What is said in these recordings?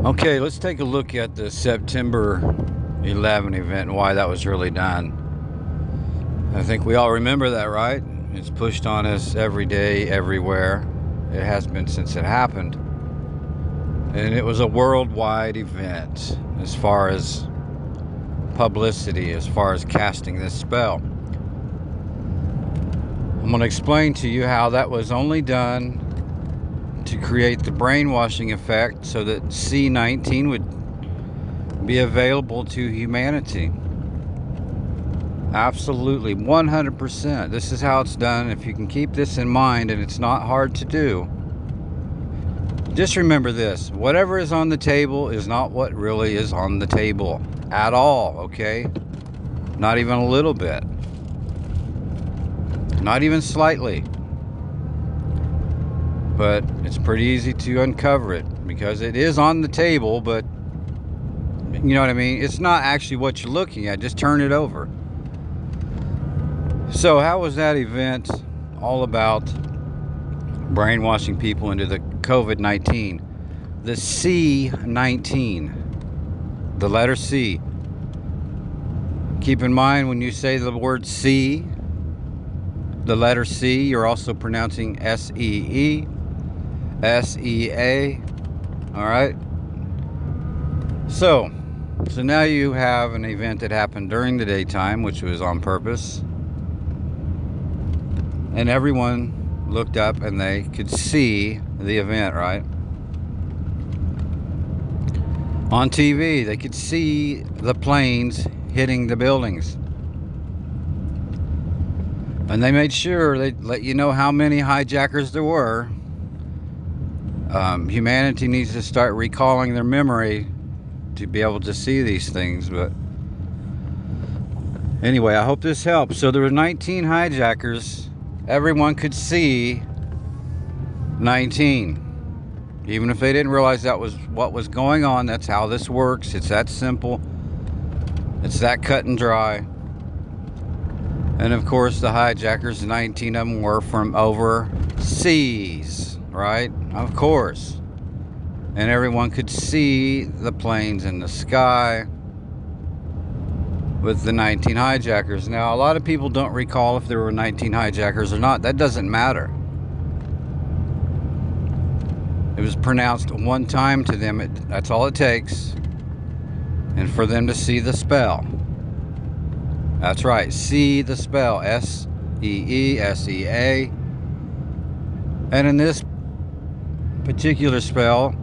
Okay, let's take a look at the September 11 event and why that was really done. I think we all remember that, right? It's pushed on us every day, everywhere. It has been since it happened. And it was a worldwide event as far as publicity, as far as casting this spell. I'm going to explain to you how that was only done to create the brainwashing effect so that C19 would be available to humanity. Absolutely, 100%. This is how it's done. If you can keep this in mind, and it's not hard to do, just remember this: whatever is on the table is not what really is on the table at all, okay? Not even a little bit. Not even slightly. But it's pretty easy to uncover it because it is on the table, but you know what I mean? It's not actually what you're looking at. Just turn it over. So how was that event all about brainwashing people into the COVID-19? The C19. The letter C. Keep in mind when you say the word C, the letter C, you're also pronouncing S-E-E, S-E-A. Alright? So now you have an event that happened during the daytime, which was on purpose. And everyone looked up and they could see the event, right? On TV, they could see the planes hitting the buildings. And they made sure they let you know how many hijackers there were. Humanity needs to start recalling their memory to be able to see these things. But anyway, I hope this helps. So there were 19 hijackers. Everyone could see 19. Even if they didn't realize that was what was going on. That's how this works. It's that simple. It's that cut and dry. And of course the hijackers, 19 of them, were from overseas, right? Of course. And everyone could see the planes in the sky with the 19 hijackers. Now, a lot of people don't recall if there were 19 hijackers or not. That doesn't matter. It was pronounced one time to them. That's all it takes. And for them to see the spell. That's right. See the spell. S-E-E-S-E-A. And in this particular spell,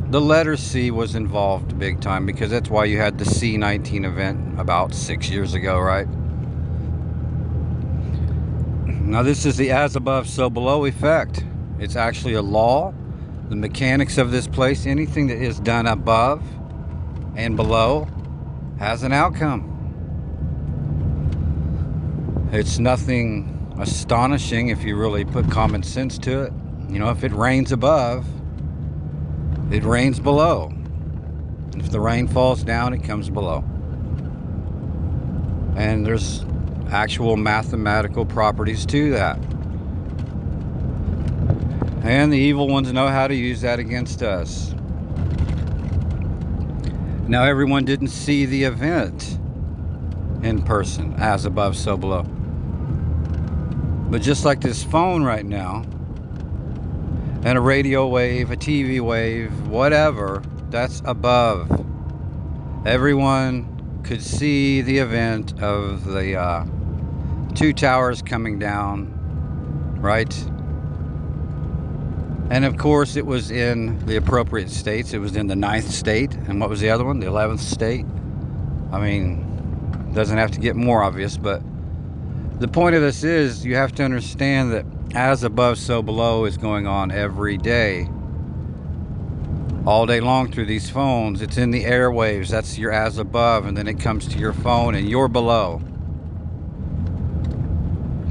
the letter C was involved big time, because that's why you had the C19 event about 6 years ago, right? Now this is the as above, so below effect. It's actually a law. The mechanics of this place, anything that is done above and below has an outcome. It's nothing astonishing if you really put common sense to it. You know, if it rains above, it rains below. If the rain falls down, it comes below. And there's actual mathematical properties to that. And the evil ones know how to use that against us. Now, everyone didn't see the event in person, as above, so below. But just like this phone right now, and a radio wave, a TV wave, whatever, that's above. Everyone could see the event of the two towers coming down, right? And of course it was in the appropriate states. It was in the 9th state. And what was the other one? The 11th state. I mean, it doesn't have to get more obvious, but the point of this is you have to understand that as above, so below is going on every day. All day long through these phones. It's in the airwaves. That's your as above, and then it comes to your phone and you're below.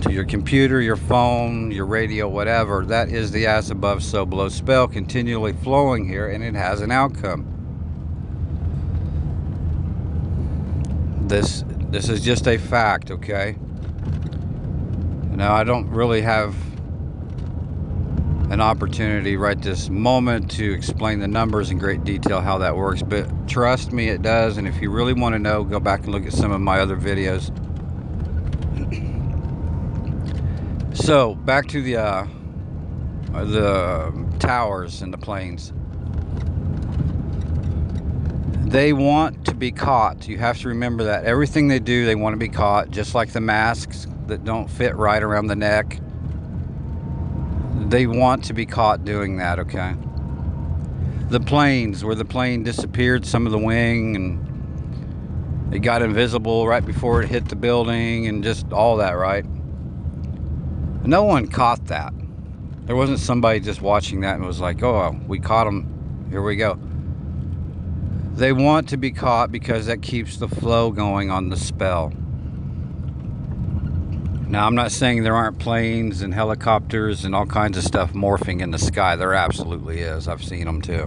To your computer, your phone, your radio, whatever. That is the as above, so below spell continually flowing here, and it has an outcome. This is just a fact, okay? Now, I don't really have an opportunity right this moment to explain the numbers in great detail how that works, but trust me, it does. And if you really want to know, go back and look at some of my other videos. So back to the towers and the planes. They want to be caught. You have to remember that. Everything they do, they want to be caught, just like the masks that don't fit right around the neck. They want to be caught doing that, okay? The planes, where the plane disappeared, some of the wing, and it got invisible right before it hit the building, and just all that, right? No one caught that. There wasn't somebody just watching that and was like, oh, we caught them, here we go. They want to be caught because that keeps the flow going on the spell. Now, I'm not saying there aren't planes and helicopters and all kinds of stuff morphing in the sky. There absolutely is. I've seen them too.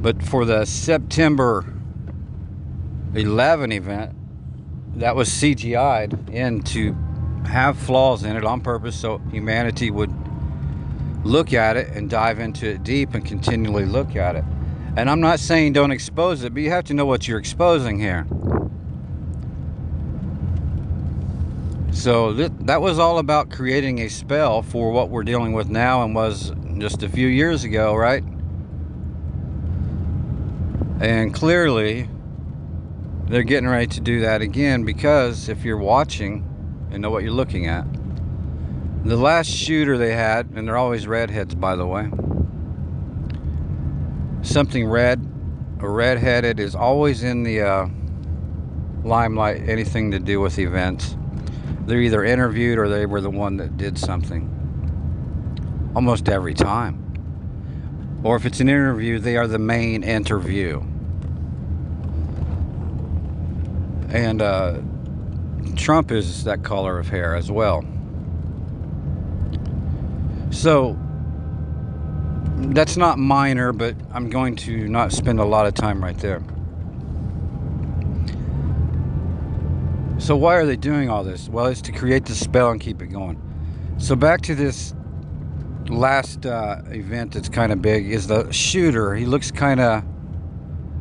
But for the September 11 event, that was CGI'd in to have flaws in it on purpose so humanity would look at it and dive into it deep and continually look at it. And I'm not saying don't expose it, but you have to know what you're exposing here. So that was all about creating a spell for what we're dealing with now and was just a few years ago, right? And clearly they're getting ready to do that again, because if you're watching and know what you're looking at, the last shooter they had, and they're always redheads, by the way. Something red or redheaded is always in the limelight, anything to do with events. They're either interviewed or they were the one that did something. Almost every time. Or if it's an interview, they are the main interview. And Trump is that color of hair as well. So that's not minor, but I'm going to not spend a lot of time right there. So why are they doing all this? Well, it's to create the spell and keep it going. So back to this last event that's kind of big is the shooter. He looks kind of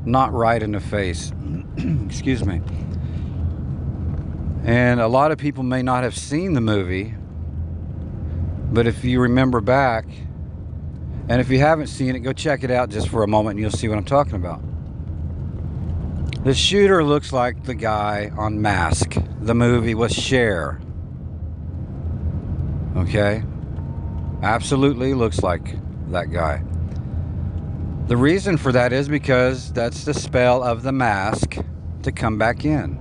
not right in the face. Excuse me. And a lot of people may not have seen the movie, but if you remember back, and if you haven't seen it, go check it out just for a moment and you'll see what I'm talking about. The shooter looks like the guy on Mask, the movie with Cher. Okay? Absolutely looks like that guy. The reason for that is because that's the spell of the mask to come back in.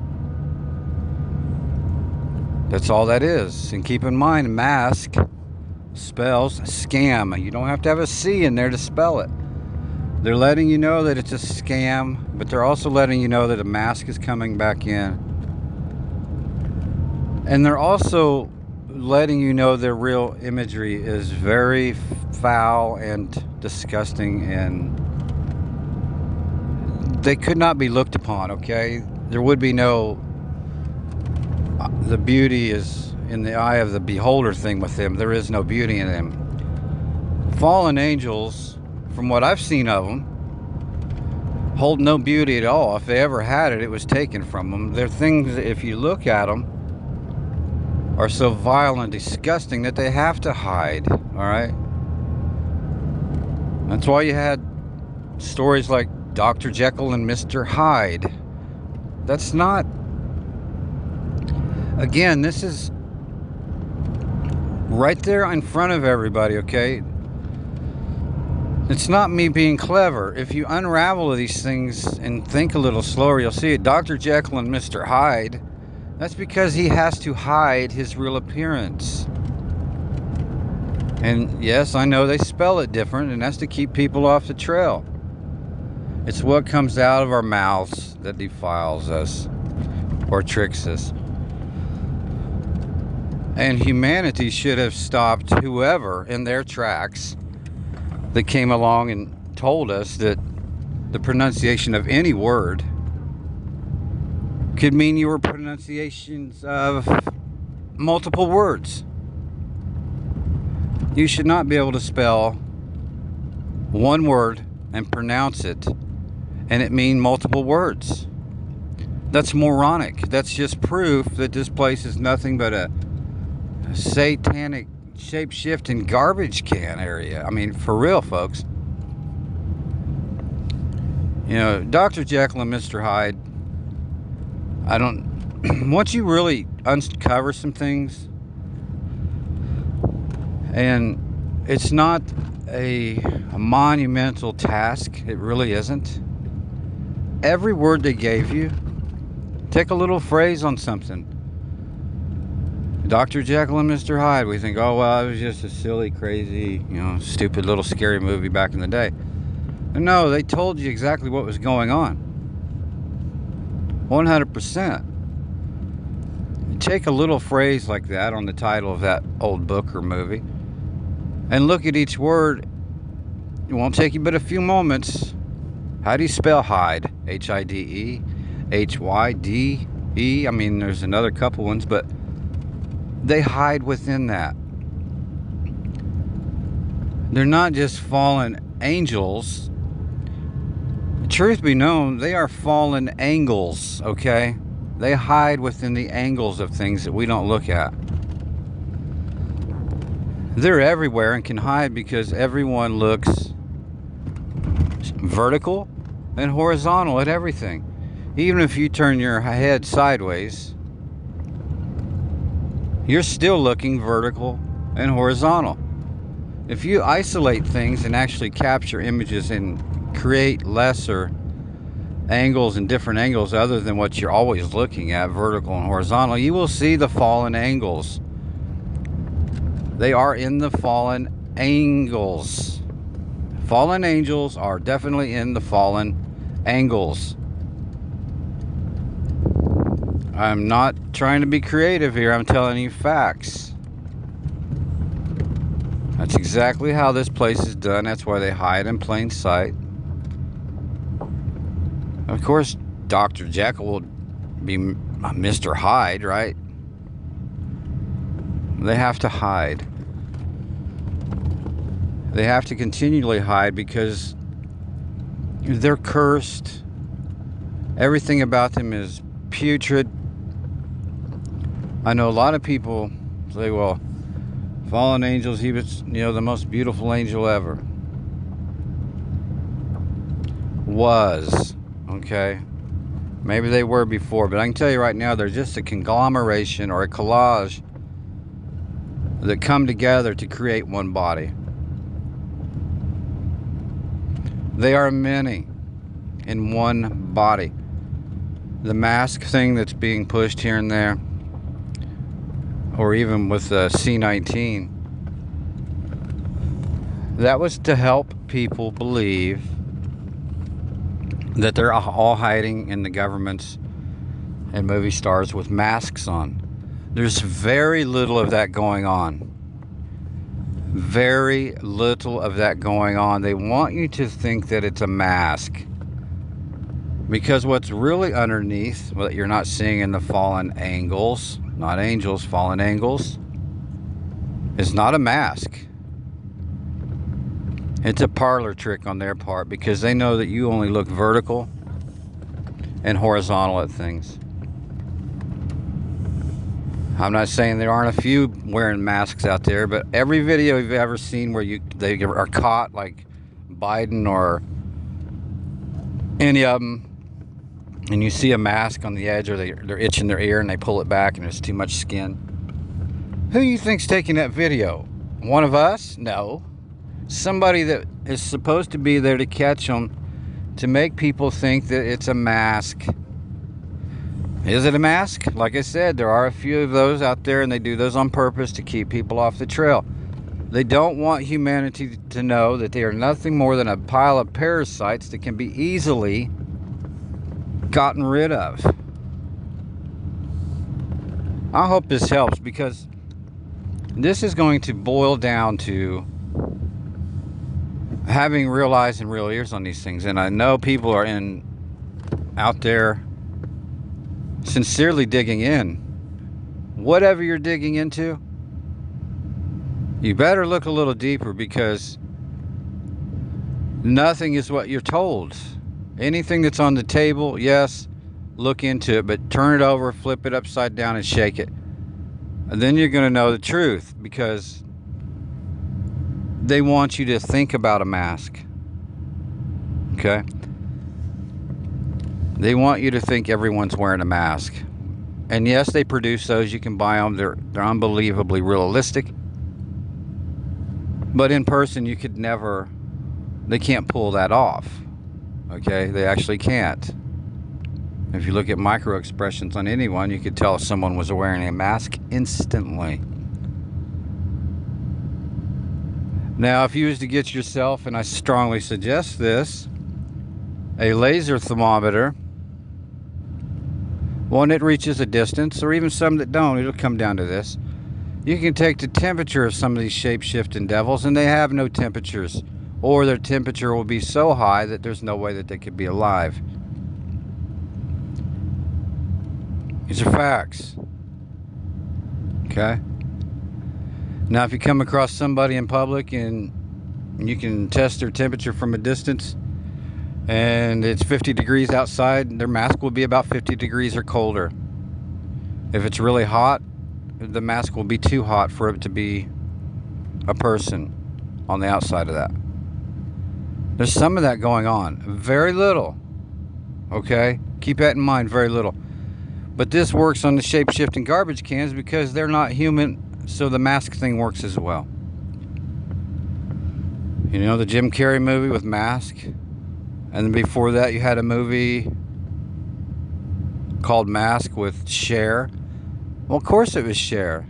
That's all that is. And keep in mind, mask spells scam. You don't have to have a C in there to spell it. They're letting you know that it's a scam, but they're also letting you know that a mask is coming back in. And they're also letting you know their real imagery is very foul and disgusting, and they could not be looked upon, okay? There would be no, the beauty is in the eye of the beholder thing with them. There is no beauty in them. Fallen angels, from what I've seen of them, hold no beauty at all. If they ever had it, it was taken from them. They're things, if you look at them, are so vile and disgusting that they have to hide, all right? That's why you had stories like Dr. Jekyll and Mr. Hyde. That's not, again, this is right there in front of everybody, okay? It's not me being clever. If you unravel these things and think a little slower, you'll see it. Dr. Jekyll and Mr. Hyde, that's because he has to hide his real appearance. And yes, I know they spell it different, and that's to keep people off the trail. It's what comes out of our mouths that defiles us or tricks us. And humanity should have stopped whoever in their tracks that came along and told us that the pronunciation of any word could mean your pronunciations of multiple words. You should not be able to spell one word and pronounce it and it mean multiple words. That's moronic. That's just proof that this place is nothing but a satanic shape-shifting garbage can area. I mean, for real, folks. You know, Dr. Jekyll and Mr. Hyde, I don't... once you really uncover some things, and it's not a monumental task, it really isn't. Every word they gave you, take a little phrase on something. Dr. Jekyll and Mr. Hyde, we think, oh, well, it was just a silly, crazy, stupid little scary movie back in the day. No, they told you exactly what was going on. 100%. Take a little phrase like that on the title of that old book or movie and look at each word. It won't take you but a few moments. How do you spell Hyde? H-I-D-E, H-Y-D-E. I mean, there's another couple ones, but they hide within that. They're not just fallen angels. Truth be known, they are fallen angles, okay? They hide within the angles of things that we don't look at. They're everywhere and can hide because everyone looks vertical and horizontal at everything. Even if you turn your head sideways, you're still looking vertical and horizontal. If you isolate things and actually capture images and create lesser angles and different angles other than what you're always looking at, vertical and horizontal, you will see the fallen angles. They are in the fallen angles. Fallen angels are definitely in the fallen angles. I'm not trying to be creative here. I'm telling you facts. That's exactly how this place is done. That's why they hide in plain sight. Of course, Dr. Jekyll will be Mr. Hyde, right? They have to hide. They have to continually hide because they're cursed. Everything about them is putrid. I know a lot of people say, well, fallen angels, he was, the most beautiful angel ever. Was. Okay? Maybe they were before, but I can tell you right now, they're just a conglomeration or a collage that come together to create one body. They are many in one body. The mask thing that's being pushed here and there, or even with C-19, that was to help people believe that they're all hiding in the governments and movie stars with masks on. There's very little of that going on. Very little of that going on. They want you to think that it's a mask. Because what's really underneath, what you're not seeing in the fallen angles, not angels, fallen angles, is not a mask. It's a parlor trick on their part because they know that you only look vertical and horizontal at things. I'm not saying there aren't a few wearing masks out there, but every video you've ever seen where they are caught, like Biden or any of them, and you see a mask on the edge, or they're itching their ear and they pull it back and there's too much skin. Who do you think's taking that video? One of us? No. Somebody that is supposed to be there to catch them, to make people think that it's a mask. Is it a mask? Like I said, there are a few of those out there, and they do those on purpose to keep people off the trail. They don't want humanity to know that they are nothing more than a pile of parasites that can be easily gotten rid of. I hope this helps, because this is going to boil down to having real eyes and real ears on these things. And I know people are out there sincerely digging in. Whatever you're digging into, You better look a little deeper, because nothing is what you're told. Anything that's on the table, yes, look into it, but turn it over, flip it upside down, and shake it. And then you're going to know the truth, because they want you to think about a mask. Okay? They want you to think everyone's wearing a mask. And yes, they produce those. You can buy them. They're unbelievably realistic. But in person, you could never... They can't pull that off. Okay? They actually can't. If you look at micro expressions on anyone, you could tell if someone was wearing a mask instantly. Now, if you was to get yourself, and I strongly suggest this, a laser thermometer, one that reaches a distance, or even some that don't, it'll come down to this. You can take the temperature of some of these shape-shifting devils, and they have no temperatures, or their temperature will be so high that there's no way that they could be alive. These are facts. Okay? Now, if you come across somebody in public and you can test their temperature from a distance, and it's 50 degrees outside, their mask will be about 50 degrees or colder. If it's really hot, the mask will be too hot for it to be a person on the outside of that. There's some of that going on. Very little. Okay? Keep that in mind, very little. But this works on the shape-shifting garbage cans because they're not human, so the mask thing works as well. You know the Jim Carrey movie with Mask? And then before that you had a movie called Mask with Cher. Well, of course it was Cher.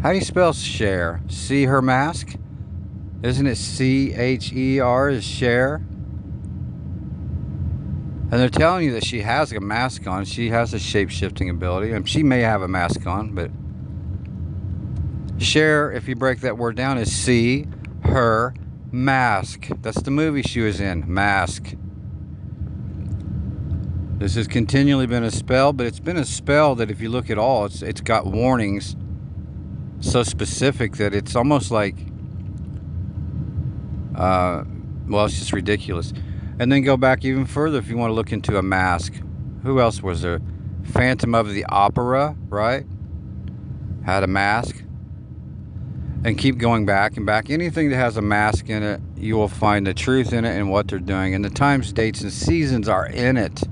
How do you spell Cher? See her mask? Isn't it C-H-E-R is Cher? And they're telling you that she has a mask on. She has a shape-shifting ability. And she may have a mask on, but Cher, if you break that word down, is see her mask. That's the movie she was in, Mask. This has continually been a spell, but it's been a spell that if you look at all, it's got warnings so specific that it's almost like, well, it's just ridiculous. And then go back even further if you want to look into a mask. Who else was there? Phantom of the Opera, right? Had a mask. And keep going back and back. Anything that has a mask in it, you will find the truth in it and what they're doing. And the times, dates, and seasons are in it.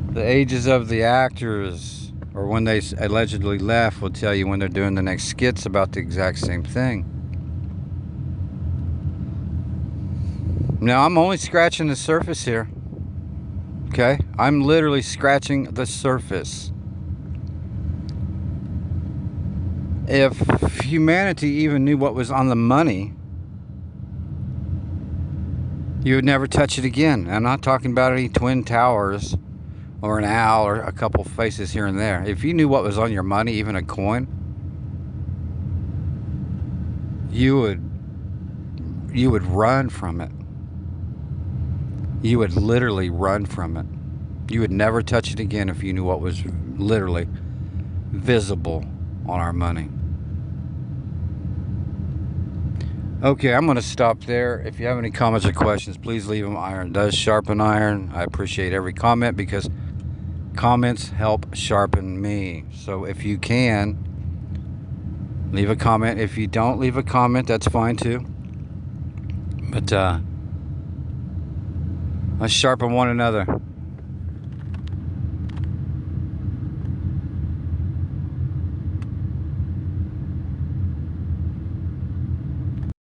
The ages of the actors, or when they allegedly left, will tell you when they're doing the next skits about the exact same thing. Now, I'm only scratching the surface here. Okay? I'm literally scratching the surface. If humanity even knew what was on the money, you would never touch it again. I'm not talking about any twin towers or an owl or a couple faces here and there. If you knew what was on your money, even a coin, you would run from it. You would literally run from it. You would never touch it again if you knew what was literally visible on our money. Okay, I'm going to stop there. If you have any comments or questions, please leave them. Iron does sharpen iron. I appreciate every comment because comments help sharpen me. So if you can, leave a comment. If you don't leave a comment, that's fine too. But let's sharpen one another.